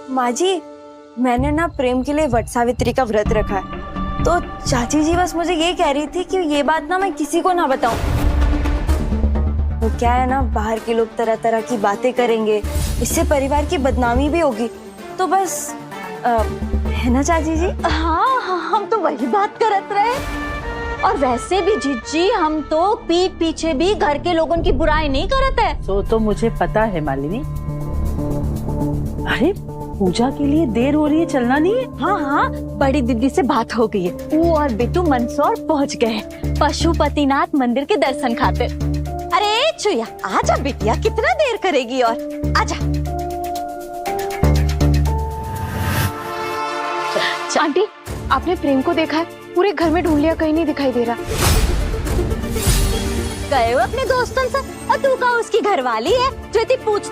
माँ जी, मैंने ना प्रेम के लिए वट सावित्री का व्रत रखा है, तो चाची जी बस मुझे ये कह रही थी कि ये बात ना मैं किसी को ना बताऊं। वो क्या है ना, बाहर के लोग तरह तरह की बातें करेंगे, इससे परिवार की बदनामी भी होगी, तो बस है ना चाची जी? हाँ हाँ, हम तो वही बात करत रहे। और वैसे भी जीजी, हम तो पीठ पीछे भी घर के लोगों की बुराई नहीं करत है। तो मुझे पता है मालिनी। अरे पूजा के लिए देर हो रही है, चलना नहीं है? हाँ हाँ, बड़ी दीदी से बात हो गई है, वो और बिट्टू मंदसौर पहुँच गए पशुपतिनाथ मंदिर के दर्शन खातिर। अरे चुया, आजा बिटिया, कितना देर करेगी और आजा। आंटी, आपने प्रेम को देखा है? पूरे घर में ढूंढ लिया, कहीं नहीं दिखाई दे रहा। गए हो अपने दोस्तों से, और तू का उसकी घरवाली है जो इतनी पूछ